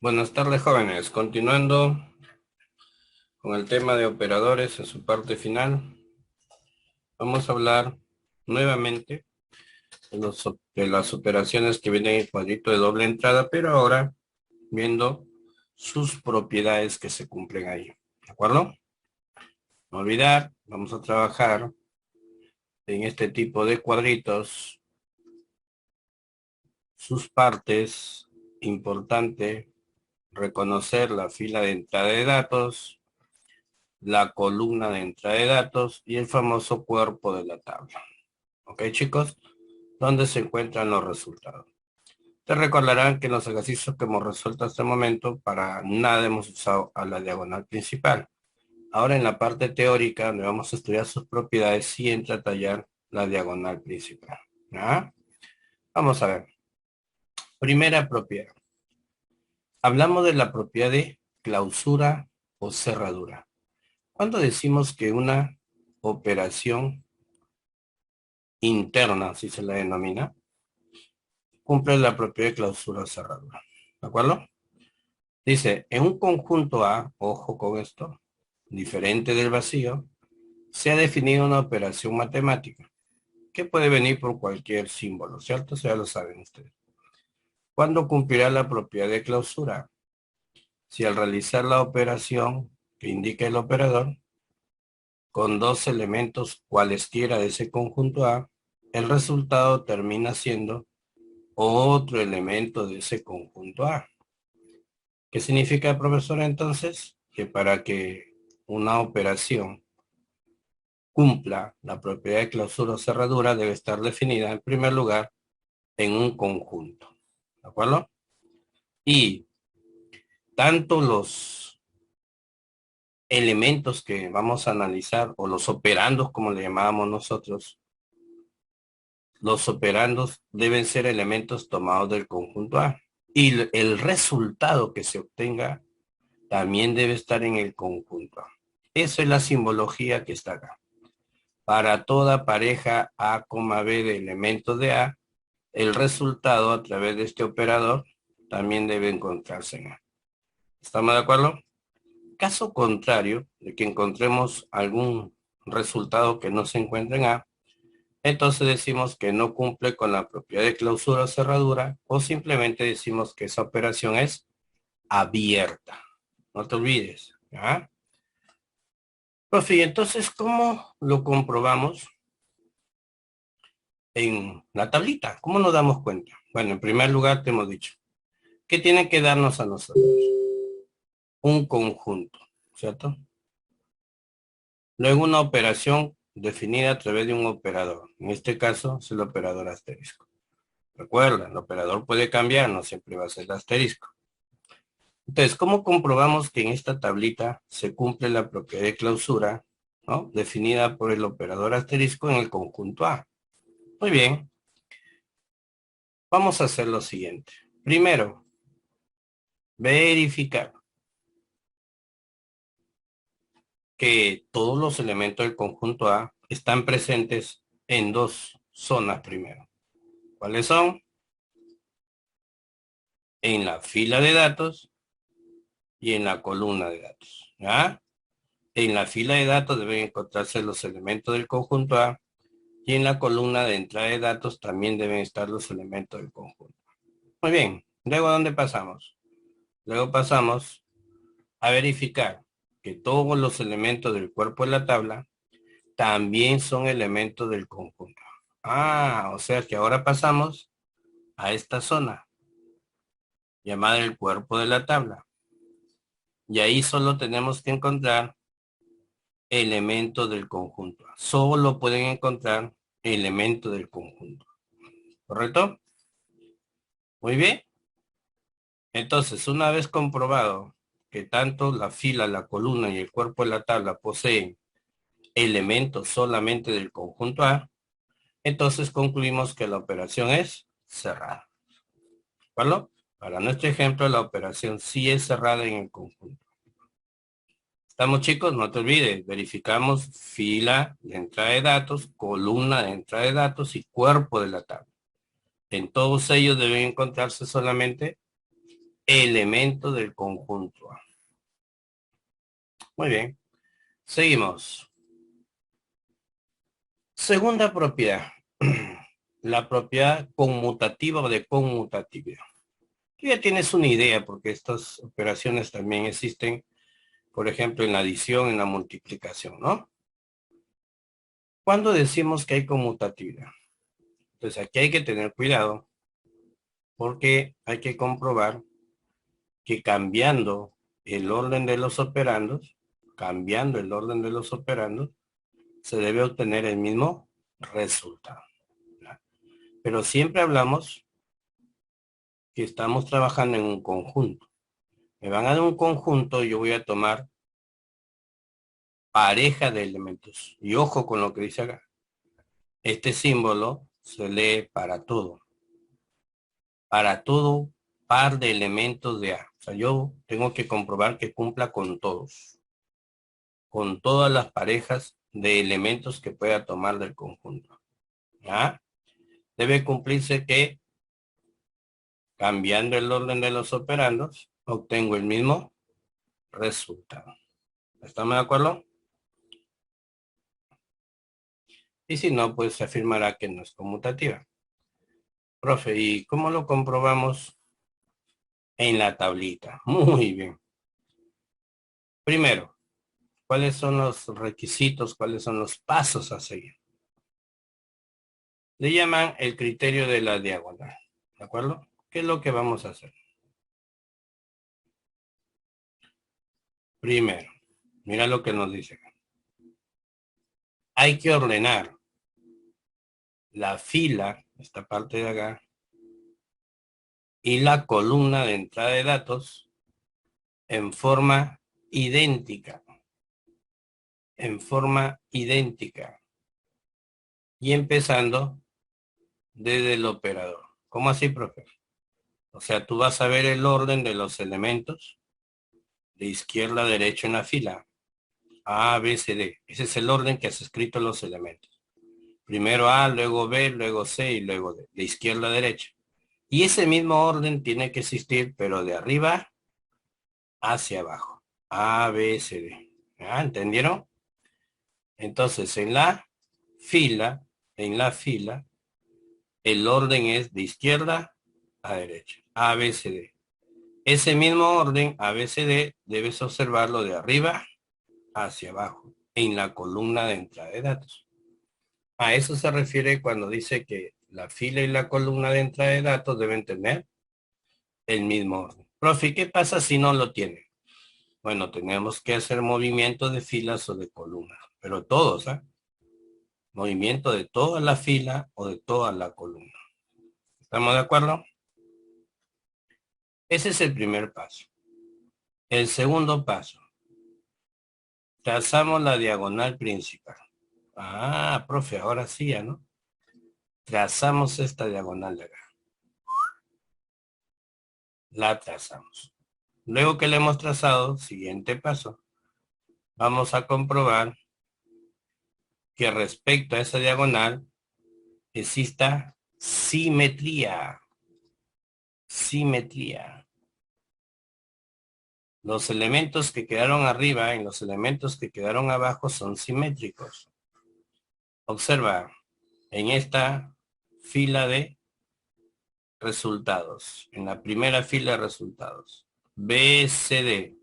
Buenas tardes, jóvenes. Continuando con el tema de operadores en su parte final, vamos a hablar nuevamente de las operaciones que vienen en cuadrito de doble entrada, pero ahora viendo sus propiedades que se cumplen ahí. ¿De acuerdo? No olvidar, vamos a trabajar en este tipo de cuadritos, sus partes. Importante reconocer la fila de entrada de datos, la columna de entrada de datos y el famoso cuerpo de la tabla. ¿Ok, chicos? ¿Dónde se encuentran los resultados? Te recordarán que en los ejercicios que hemos resuelto hasta el momento, para nada hemos usado a la diagonal principal. Ahora en la parte teórica, donde vamos a estudiar sus propiedades, sí entra a tallar la diagonal principal. ¿Ah? Vamos a ver. Primera propiedad. Hablamos de la propiedad de clausura o cerradura. Cuando decimos que una operación interna, así se la denomina, cumple la propiedad de clausura o cerradura. ¿De acuerdo? Dice, en un conjunto A, ojo con esto, diferente del vacío, se ha definido una operación matemática que puede venir por cualquier símbolo, ¿cierto? Eso ya lo saben ustedes. ¿Cuándo cumplirá la propiedad de clausura? Si al realizar la operación que indica el operador, con dos elementos cualesquiera de ese conjunto A, el resultado termina siendo otro elemento de ese conjunto A. ¿Qué significa, profesor, entonces? Que para que una operación cumpla la propiedad de clausura o cerradura debe estar definida en primer lugar en un conjunto. ¿De acuerdo? Y tanto los elementos que vamos a analizar o los operandos como le llamábamos nosotros, los operandos deben ser elementos tomados del conjunto A. Y el resultado que se obtenga también debe estar en el conjunto A. Esa es la simbología que está acá. Para toda pareja A, B de elementos de A, el resultado a través de este operador también debe encontrarse en A. ¿Estamos de acuerdo? Caso contrario de que encontremos algún resultado que no se encuentre en A, entonces decimos que no cumple con la propiedad de clausura o cerradura, o simplemente decimos que esa operación es abierta. No te olvides. ¿Ya? Profe, entonces, ¿cómo lo comprobamos en la tablita? ¿Cómo nos damos cuenta? Bueno, en primer lugar te hemos dicho, ¿qué tiene que darnos a nosotros? Un conjunto, ¿cierto? Luego una operación definida a través de un operador. En este caso es el operador asterisco. Recuerda, el operador puede cambiar, no siempre va a ser el asterisco. Entonces, ¿cómo comprobamos que en esta tablita se cumple la propiedad de clausura, ¿no? Definida por el operador asterisco en el conjunto A? Muy bien, vamos a hacer lo siguiente. Primero, verificar que todos los elementos del conjunto A están presentes en dos zonas primero. ¿Cuáles son? En la fila de datos y en la columna de datos. ¿Ya? En la fila de datos deben encontrarse los elementos del conjunto A y en la columna de entrada de datos también deben estar los elementos del conjunto. Muy bien, luego ¿a dónde pasamos? Luego pasamos a verificar que todos los elementos del cuerpo de la tabla también son elementos del conjunto. Ah, o sea que ahora pasamos a esta zona llamada el cuerpo de la tabla. Y ahí solo tenemos que encontrar elementos del conjunto. Solo pueden encontrar elementos del conjunto. ¿Correcto? Muy bien. Entonces, una vez comprobado que tanto la fila, la columna y el cuerpo de la tabla poseen elementos solamente del conjunto A, entonces concluimos que la operación es cerrada. ¿De acuerdo? Para nuestro ejemplo, la operación sí es cerrada en el conjunto. ¿Estamos, chicos? No te olvides, verificamos fila de entrada de datos, columna de entrada de datos y cuerpo de la tabla. En todos ellos deben encontrarse solamente elemento del conjunto A. Muy bien. Seguimos. Segunda propiedad. La propiedad conmutativa o de conmutatividad. Tú ya tienes una idea porque estas operaciones también existen, por ejemplo, en la adición, en la multiplicación, ¿no? ¿Cuándo decimos que hay conmutatividad? Entonces aquí hay que tener cuidado porque hay que comprobar que cambiando el orden de los operandos, se debe obtener el mismo resultado, ¿ya? Pero siempre hablamos que estamos trabajando en un conjunto. Me van a dar un conjunto y yo voy a tomar pareja de elementos. Y ojo con lo que dice acá. Este símbolo se lee para todo. Para todo par de elementos de A. O sea, yo tengo que comprobar que cumpla con todos. Con todas las parejas de elementos que pueda tomar del conjunto. ¿Ya? Debe cumplirse que cambiando el orden de los operandos, obtengo el mismo resultado. ¿Estamos de acuerdo? Y si no, pues se afirmará que no es conmutativa. Profe, ¿y cómo lo comprobamos en la tablita? Muy bien. Primero, ¿cuáles son los requisitos? ¿Cuáles son los pasos a seguir? Le llaman el criterio de la diagonal. ¿De acuerdo? ¿Qué es lo que vamos a hacer? Primero, mira lo que nos dice acá. Hay que ordenar la fila, esta parte de acá, y la columna de entrada de datos en forma idéntica. En forma idéntica. Y empezando desde el operador. ¿Cómo así, profe? O sea, tú vas a ver el orden de los elementos de izquierda a derecha en la fila. A, B, C, D. Ese es el orden que has escrito los elementos. Primero A, luego B, luego C y luego D. De izquierda a derecha. Y ese mismo orden tiene que existir, pero de arriba hacia abajo. A, B, C, D. ¿Ah, entendieron? Entonces, en la fila, el orden es de izquierda a derecha. A, B, C, D. Ese mismo orden, A, B, C, D, debes observarlo de arriba hacia abajo, en la columna de entrada de datos. A eso se refiere cuando dice que la fila y la columna de entrada de datos deben tener el mismo orden. Profe, ¿qué pasa si no lo tiene? Bueno, tenemos que hacer movimiento de filas o de columnas, pero todos, ¿ah? Movimiento de toda la fila o de toda la columna. ¿Estamos de acuerdo? Ese es el primer paso. El segundo paso. Trazamos la diagonal principal. Ah, profe, ahora sí ya, ¿no? Trazamos esta diagonal de acá. La trazamos. Luego que le hemos trazado, siguiente paso. Vamos a comprobar que respecto a esa diagonal exista simetría. Simetría. Los elementos que quedaron arriba y los elementos que quedaron abajo son simétricos. Observa, en esta fila de resultados, en la primera fila de resultados, B, C, D,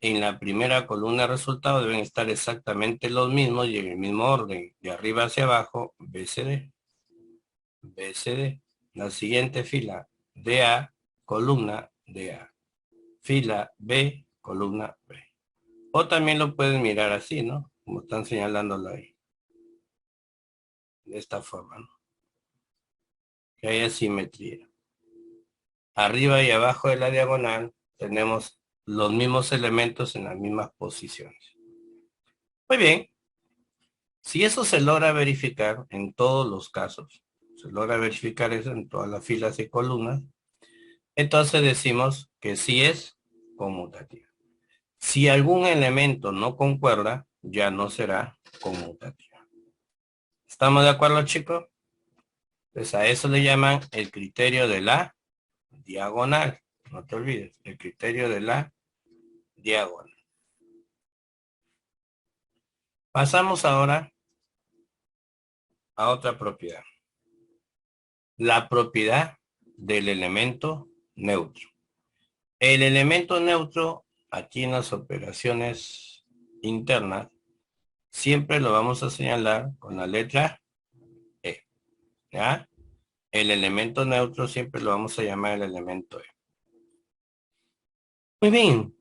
en la primera columna de resultados deben estar exactamente los mismos y en el mismo orden, de arriba hacia abajo, B, C, D, B, C, D. La siguiente fila, DA, columna DA. Fila B, columna B. O también lo pueden mirar así, ¿no? Como están señalándolo ahí. De esta forma, ¿no? Que haya simetría. Arriba y abajo de la diagonal tenemos los mismos elementos en las mismas posiciones. Muy bien. Si eso se logra verificar en todos los casos, se logra verificar eso en todas las filas y columnas, entonces decimos que sí es conmutativa. Si algún elemento no concuerda, ya no será conmutativa. ¿Estamos de acuerdo, chicos? Pues a eso le llaman el criterio de la diagonal. No te olvides, el criterio de la diagonal. Pasamos ahora a otra propiedad. La propiedad del elemento neutro. El elemento neutro, aquí en las operaciones internas, siempre lo vamos a señalar con la letra E. ¿Ya? El elemento neutro siempre lo vamos a llamar el elemento E. Muy bien.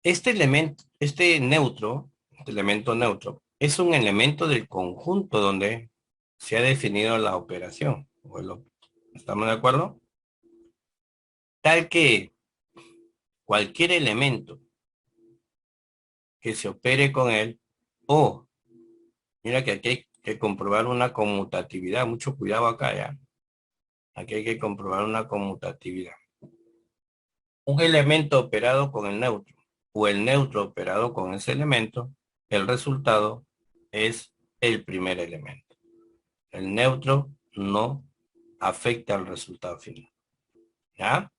Este elemento neutro, es un elemento del conjunto donde se ha definido la operación. ¿Estamos de acuerdo? Tal que cualquier elemento que se opere con él, o, mira que aquí hay que comprobar una conmutatividad, mucho cuidado acá ya. Aquí hay que comprobar una conmutatividad. Un elemento operado con el neutro o el neutro operado con ese elemento, el resultado es el primer elemento. El neutro no afecta al resultado final. ¿Ya?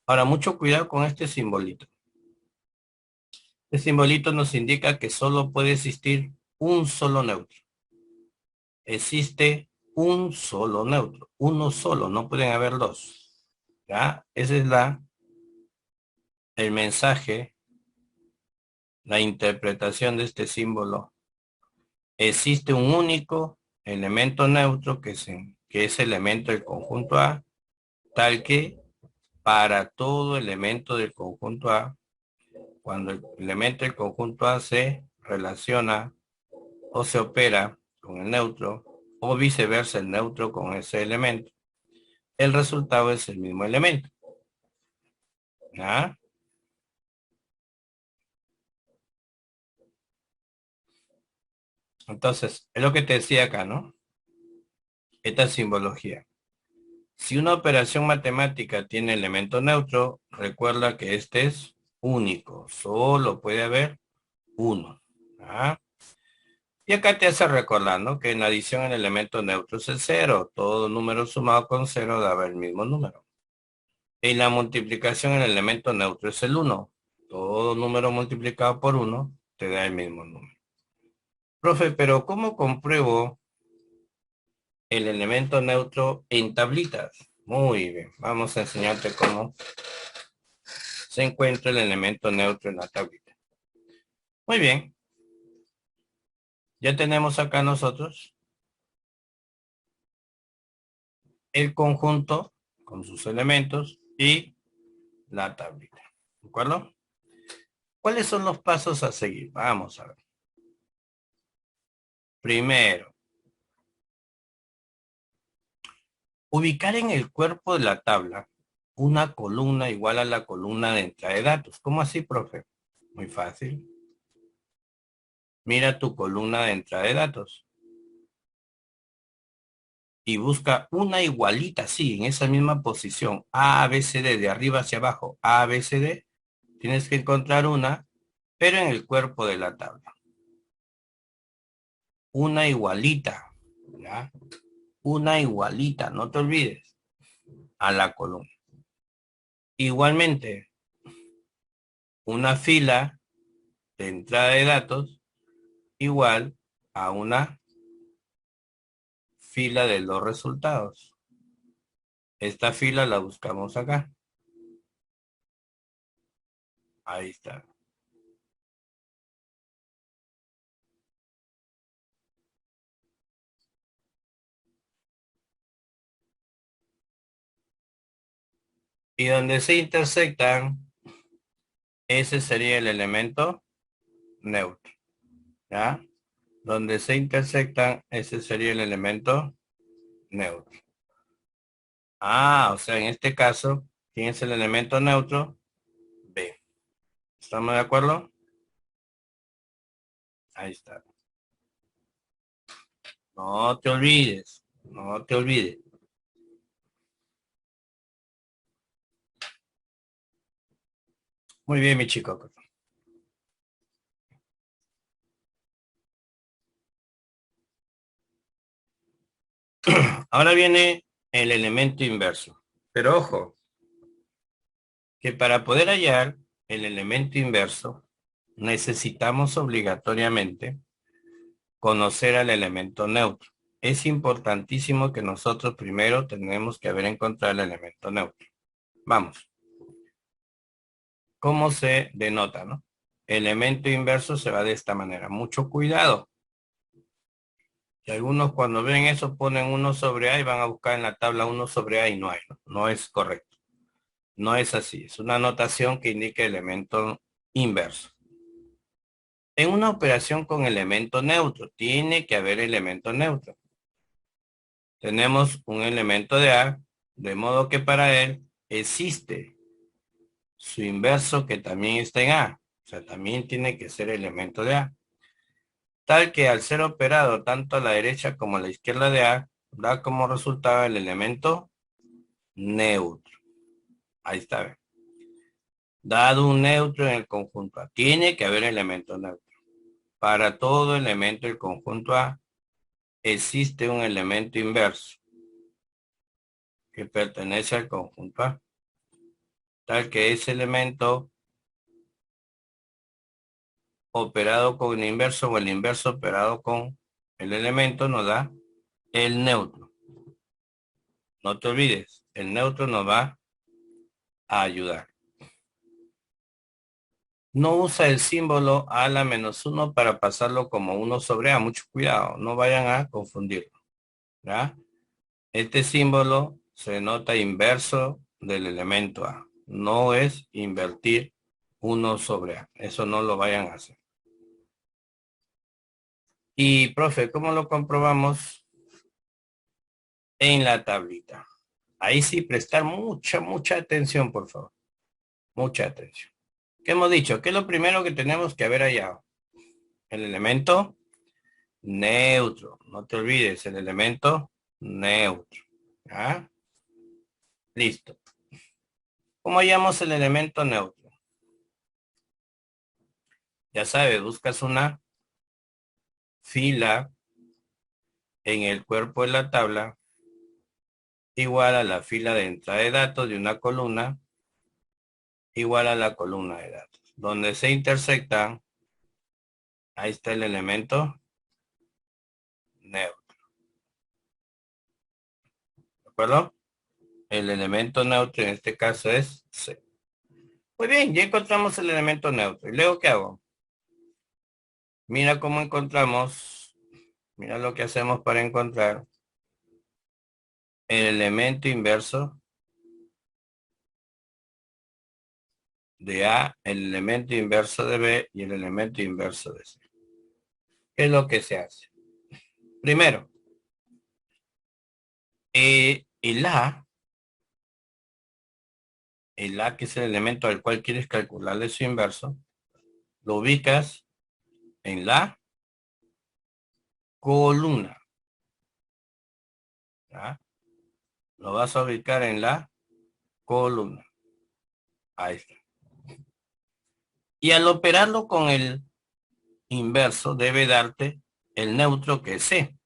Ahora, mucho cuidado con este simbolito. Este simbolito nos indica que solo puede existir un solo neutro. Existe un solo neutro, uno solo, no pueden haber dos. ¿Ya? Ese es el mensaje, la interpretación de este símbolo. Existe un único elemento neutro que es elemento del conjunto A, tal que para todo elemento del conjunto A, cuando el elemento del conjunto A se relaciona o se opera con el neutro, o viceversa el neutro con ese elemento, el resultado es el mismo elemento. ¿Ya? Entonces, es lo que te decía acá, ¿no? Esta simbología. Si una operación matemática tiene elemento neutro, recuerda que este es único. Solo puede haber uno. ¿Ah? Y acá te hace recordar, ¿no? Que en adición el elemento neutro es el cero. Todo número sumado con cero da el mismo número. En la multiplicación el elemento neutro es el uno. Todo número multiplicado por uno te da el mismo número. Profe, pero ¿cómo compruebo el elemento neutro en tablitas? Muy bien, vamos a enseñarte cómo se encuentra el elemento neutro en la tablita. Muy bien, ya tenemos acá nosotros el conjunto con sus elementos y la tablita. ¿De acuerdo? ¿Cuáles son los pasos a seguir? Vamos a ver. Primero, ubicar en el cuerpo de la tabla una columna igual a la columna de entrada de datos. ¿Cómo así, profe? Muy fácil. Mira tu columna de entrada de datos y busca una igualita, sí, en esa misma posición. A, B, C, D, de arriba hacia abajo. A, B, C, D. Tienes que encontrar una, pero en el cuerpo de la tabla. Una igualita, ¿ya? Una igualita, no te olvides, a la columna. Igualmente, una fila de entrada de datos igual a una fila de los resultados. Esta fila la buscamos acá. Ahí está. Y donde se intersectan, ese sería el elemento neutro. ¿Ya? Donde se intersectan, ese sería el elemento neutro. Ah, o sea, en este caso, ¿quién es el elemento neutro? B. ¿Estamos de acuerdo? Ahí está. No te olvides. No te olvides. Muy bien, mi chico. Ahora viene el elemento inverso. Pero ojo, que para poder hallar el elemento inverso, necesitamos obligatoriamente conocer al elemento neutro. Es importantísimo que nosotros primero tenemos que haber encontrado el elemento neutro. Vamos. ¿Cómo se denota, no? Elemento inverso se va de esta manera. Mucho cuidado. Y algunos cuando ven eso ponen 1 sobre A y van a buscar en la tabla 1 sobre A y no hay, ¿no? No es correcto. No es así. Es una notación que indica elemento inverso. En una operación con elemento neutro, tiene que haber elemento neutro. Tenemos un elemento de A, de modo que para él existe su inverso que también está en A. O sea, también tiene que ser elemento de A. Tal que al ser operado tanto a la derecha como a la izquierda de A, da como resultado el elemento neutro. Ahí está. ¿Ve? Dado un neutro en el conjunto A, tiene que haber elemento neutro. Para todo elemento del conjunto A, existe un elemento inverso que pertenece al conjunto A. Tal que ese elemento operado con el inverso o el inverso operado con el elemento nos da el neutro. No te olvides, el neutro nos va a ayudar. No usa el símbolo a la menos 1 para pasarlo como 1 sobre A. Mucho cuidado, no vayan a confundirlo. ¿Ya? Este símbolo se nota inverso del elemento A. No es invertir 1 sobre A. Eso no lo vayan a hacer. Y, profe, ¿cómo lo comprobamos? En la tablita. Ahí sí, prestar mucha atención, por favor. Mucha atención. ¿Qué hemos dicho? ¿Qué es lo primero que tenemos que haber hallado? El elemento neutro. No te olvides, el elemento neutro. ¿Ah? Listo. ¿Cómo hallamos el elemento neutro? Ya sabes, buscas una fila en el cuerpo de la tabla igual a la fila de entrada de datos de una columna igual a la columna de datos. Donde se intersectan, ahí está el elemento neutro. ¿De acuerdo? El elemento neutro en este caso es C. Muy bien, ya encontramos el elemento neutro. ¿Y luego qué hago? Mira cómo encontramos, mira lo que hacemos para encontrar el elemento inverso de A, el elemento inverso de B y el elemento inverso de C. ¿Qué es lo que se hace? Primero, el A, que es el elemento al cual quieres calcularle su inverso, lo ubicas en la columna. ¿Ya? Lo vas a ubicar en la columna. Ahí está. Y al operarlo con el inverso debe darte el neutro que es C.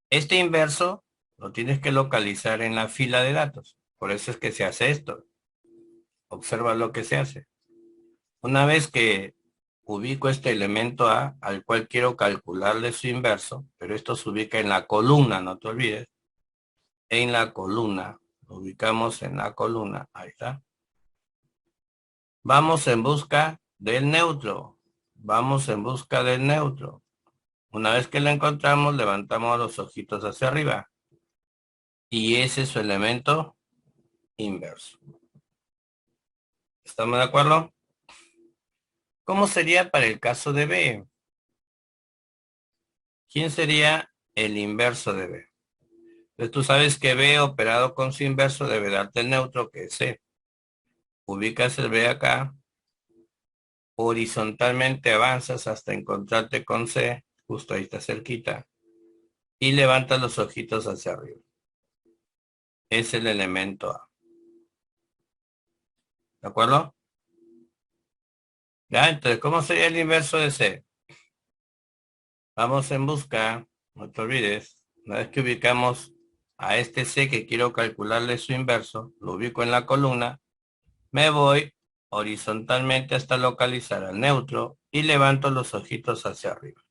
Este inverso lo tienes que localizar en la fila de datos. Por eso es que se hace esto. Observa lo que se hace. Una vez que ubico este elemento A, al cual quiero calcularle su inverso, pero esto se ubica en la columna, no te olvides. En la columna, lo ubicamos en la columna, ahí está. Vamos en busca del neutro. Vamos en busca del neutro. Una vez que lo encontramos, levantamos los ojitos hacia arriba. Y ese es su elemento inverso. ¿Estamos de acuerdo? ¿Cómo sería para el caso de B? ¿Quién sería el inverso de B? Entonces tú sabes que B operado con su inverso debe darte el neutro que es C. Ubicas el B acá. Horizontalmente avanzas hasta encontrarte con C. Justo ahí está cerquita. Y levantas los ojitos hacia arriba. Es el elemento A. ¿De acuerdo? Ya, entonces, ¿cómo sería el inverso de C? Vamos en busca, no te olvides, una vez que ubicamos a este C que quiero calcularle su inverso, lo ubico en la columna, me voy horizontalmente hasta localizar al neutro y levanto los ojitos hacia arriba.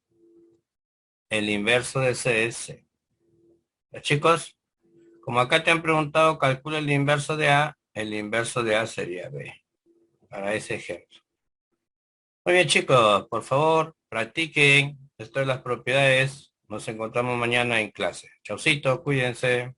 El inverso de C es C. ¿Ya, chicos? Como acá te han preguntado, calcula el inverso de A, el inverso de A sería B, para ese ejemplo. Muy bien, chicos, por favor, practiquen. Esto es las propiedades. Nos encontramos mañana en clase. Chaucito, cuídense.